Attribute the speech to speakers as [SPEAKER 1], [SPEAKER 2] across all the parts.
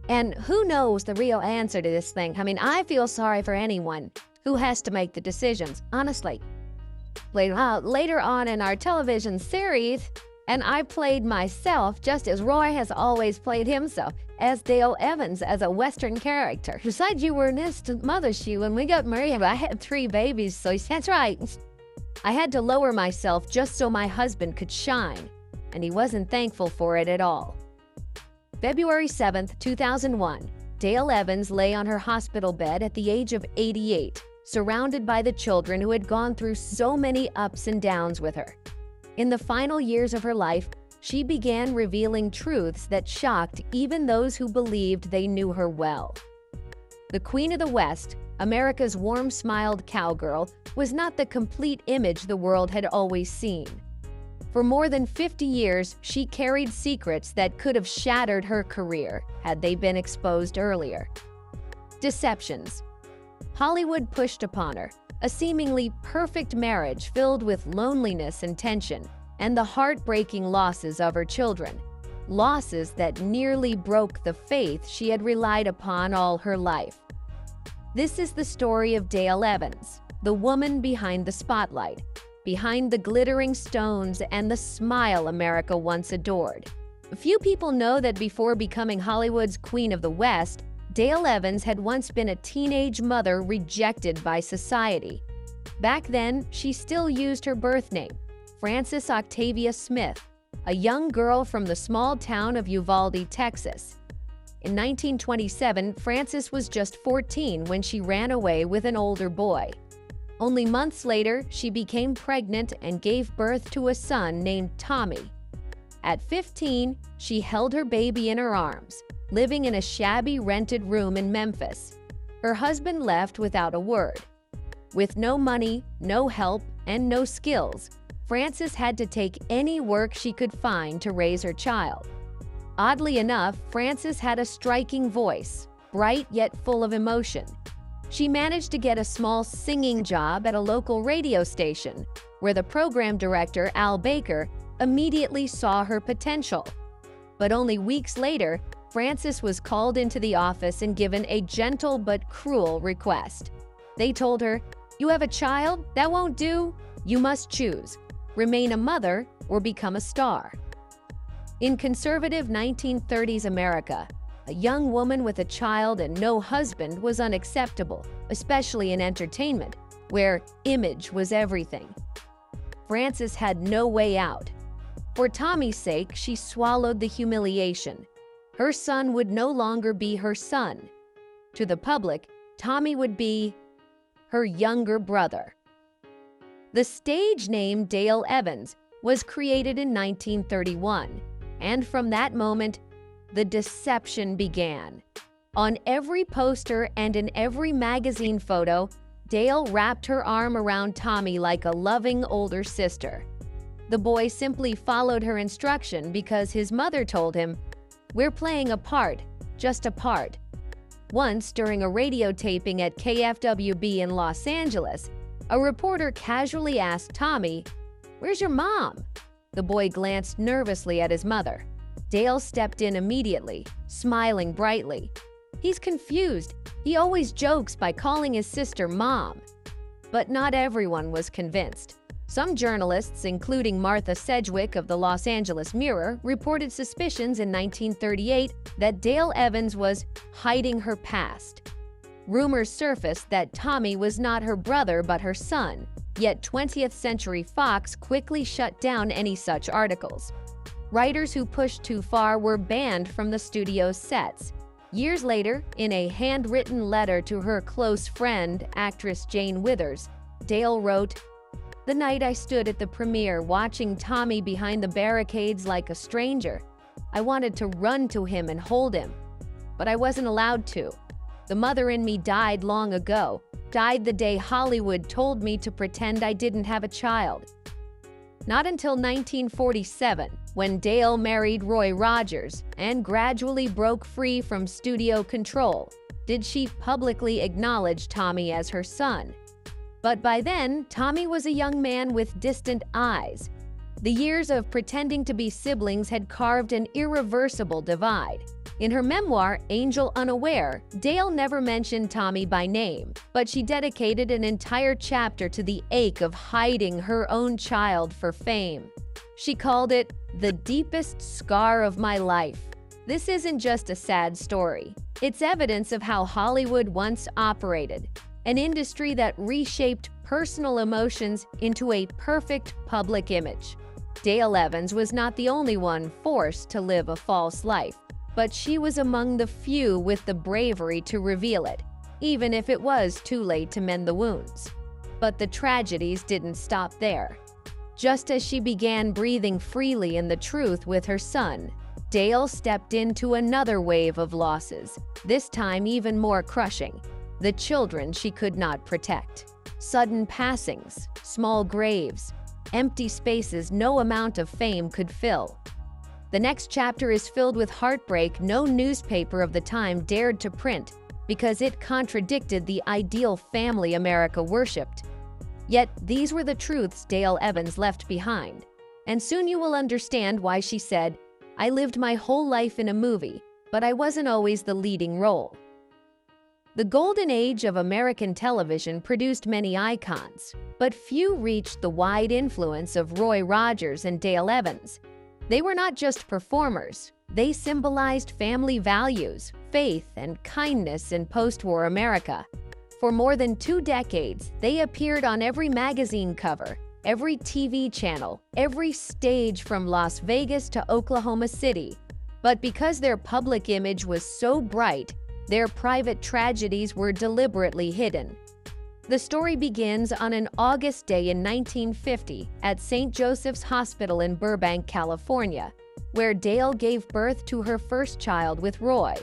[SPEAKER 1] And who knows the real answer to this thing? I mean, I feel sorry for anyone who has to make the decisions, honestly. Later on in our television series, and I played myself just as Roy has always played himself, as Dale Evans as a Western character. Besides, you were in this mother's shoe when we got married. I had 3 babies, so that's right. I had to lower myself just so my husband could shine, and he wasn't thankful for it at all. February 7th, 2001, Dale Evans lay on her hospital bed at the age of 88, surrounded by the children who had gone through so many ups and downs with her. In the final years of her life, she began revealing truths that shocked even those who believed they knew her well. The Queen of the West, America's warm-smiled cowgirl, was not the complete image the world had always seen. For more than 50 years, she carried secrets that could have shattered her career had they been exposed earlier. Deceptions. Hollywood pushed upon her a seemingly perfect marriage filled with loneliness and tension, and the heartbreaking losses of her children. Losses that nearly broke the faith she had relied upon all her life. This is the story of Dale Evans, the woman behind the spotlight, behind the glittering stones and the smile America once adored. Few people know that before becoming Hollywood's Queen of the West, Dale Evans had once been a teenage mother rejected by society. Back then, she still used her birth name, Frances Octavia Smith, a young girl from the small town of Uvalde, Texas. In 1927, Frances was just 14 when she ran away with an older boy. Only months later, she became pregnant and gave birth to a son named Tommy. At 15, she held her baby in her arms, living in a shabby rented room in Memphis. Her husband left without a word. With no money, no help, and no skills, Frances had to take any work she could find to raise her child. Oddly enough, Frances had a striking voice, bright yet full of emotion. She managed to get a small singing job at a local radio station, where the program director, Al Baker, immediately saw her potential. But only weeks later, Frances was called into the office and given a gentle but cruel request. They told her, "You have a child? That won't do. You must choose. Remain a mother or become a star." In conservative 1930s America, a young woman with a child and no husband was unacceptable, especially in entertainment, where image was everything. Frances had no way out. For Tommy's sake, she swallowed the humiliation. Her son would no longer be her son. To the public, Tommy would be her younger brother. The stage name Dale Evans was created in 1931, and from that moment, the deception began. On every poster and in every magazine photo, Dale wrapped her arm around Tommy like a loving older sister. The boy simply followed her instruction because his mother told him, "We're playing a part, just a part." Once, during a radio taping at KFWB in Los Angeles, a reporter casually asked Tommy, "Where's your mom?" The boy glanced nervously at his mother. Dale stepped in immediately, smiling brightly. He's confused. He always jokes by calling his sister Mom. But not everyone was convinced. Some journalists, including Martha Sedgwick of the Los Angeles Mirror, reported suspicions in 1938 that Dale Evans was hiding her past. Rumors surfaced that Tommy was not her brother but her son, yet 20th Century Fox quickly shut down any such articles. Writers who pushed too far were banned from the studio's sets. Years later, in a handwritten letter to her close friend, actress Jane Withers, Dale wrote, "The night I stood at the premiere watching Tommy behind the barricades like a stranger, I wanted to run to him and hold him, but I wasn't allowed to. The mother in me died long ago, died the day Hollywood told me to pretend I didn't have a child." Not until 1947, when Dale married Roy Rogers and gradually broke free from studio control, did she publicly acknowledge Tommy as her son. But by then, Tommy was a young man with distant eyes. The years of pretending to be siblings had carved an irreversible divide. In her memoir, Angel Unaware, Dale never mentioned Tommy by name, but she dedicated an entire chapter to the ache of hiding her own child for fame. She called it the deepest scar of my life. This isn't just a sad story. It's evidence of how Hollywood once operated, an industry that reshaped personal emotions into a perfect public image. Dale Evans was not the only one forced to live a false life, but she was among the few with the bravery to reveal it, even if it was too late to mend the wounds. But the tragedies didn't stop there. Just as she began breathing freely in the truth with her son, Dale stepped into another wave of losses, this time even more crushing: the children she could not protect. Sudden passings, small graves, empty spaces no amount of fame could fill. The next chapter is filled with heartbreak no newspaper of the time dared to print because it contradicted the ideal family America worshipped. Yet these were the truths Dale Evans left behind, and soon you will understand why she said, "I lived my whole life in a movie, but I wasn't always the leading role." The golden age of American television produced many icons, but few reached the wide influence of Roy Rogers and Dale Evans. They were not just performers, they symbolized family values, faith, and kindness in post-war America. For more than 2 decades, they appeared on every magazine cover, every TV channel, every stage from Las Vegas to Oklahoma City. But because their public image was so bright, their private tragedies were deliberately hidden. The story begins on an August day in 1950 at St. Joseph's Hospital in Burbank, California, where Dale gave birth to her first child with Roy.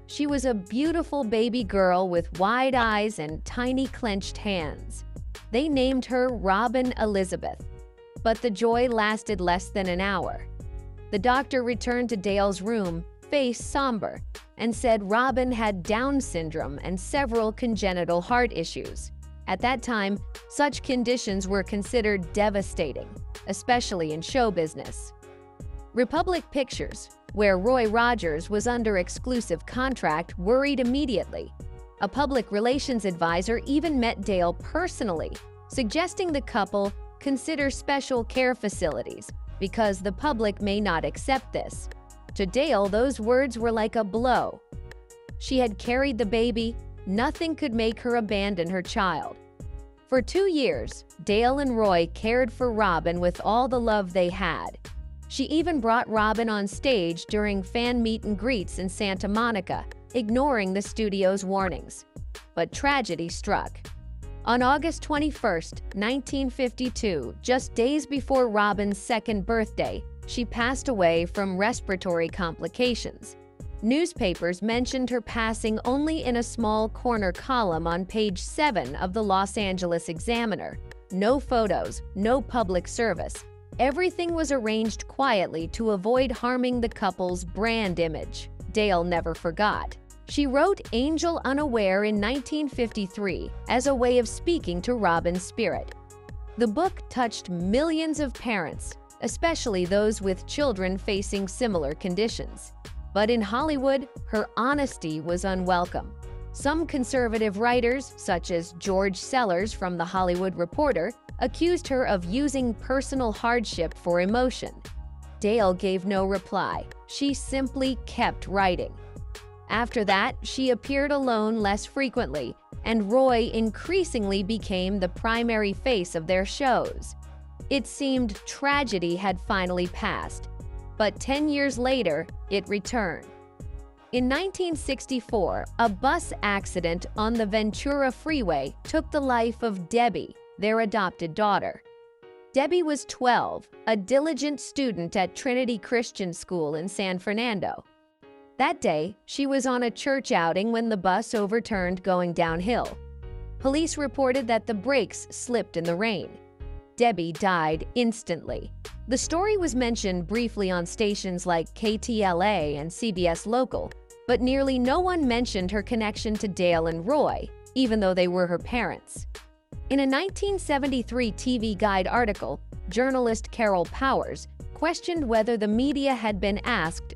[SPEAKER 1] She was a beautiful baby girl with wide eyes and tiny clenched hands. They named her Robin Elizabeth, but the joy lasted less than an hour. The doctor returned to Dale's room, face somber, and said Robin had Down syndrome and several congenital heart issues. At that time, such conditions were considered devastating, especially in show business. Republic Pictures, where Roy Rogers was under exclusive contract, worried immediately. A public relations advisor even met Dale personally, suggesting the couple consider special care facilities because the public may not accept this. To Dale, those words were like a blow. She had carried the baby. Nothing could make her abandon her child. For 2 years, Dale and Roy cared for Robin with all the love they had. She even brought Robin on stage during fan meet and greets in Santa Monica, ignoring the studio's warnings. But tragedy struck. On August 21, 1952, just days before Robin's 2nd birthday, she passed away from respiratory complications. Newspapers mentioned her passing only in a small corner column on page 7 of the Los Angeles Examiner. No photos, no public service. Everything was arranged quietly to avoid harming the couple's brand image. Dale never forgot. She wrote Angel Unaware in 1953 as a way of speaking to Robin's spirit. The book touched millions of parents, especially those with children facing similar conditions. But in Hollywood, her honesty was unwelcome. Some conservative writers, such as George Sellers from The Hollywood Reporter, accused her of using personal hardship for emotion. Dale gave no reply. She simply kept writing. After that, she appeared alone less frequently, and Roy increasingly became the primary face of their shows. It seemed tragedy had finally passed, but 10 years later, it returned. In 1964, a bus accident on the Ventura Freeway took the life of Debbie, their adopted daughter. Debbie was 12, a diligent student at Trinity Christian School in San Fernando. That day, she was on a church outing when the bus overturned going downhill. Police reported that the brakes slipped in the rain. Debbie died instantly. The story was mentioned briefly on stations like KTLA and CBS Local, but nearly no one mentioned her connection to Dale and Roy, even though they were her parents. In a 1973 TV Guide article, journalist Carol Powers questioned whether the media had been asked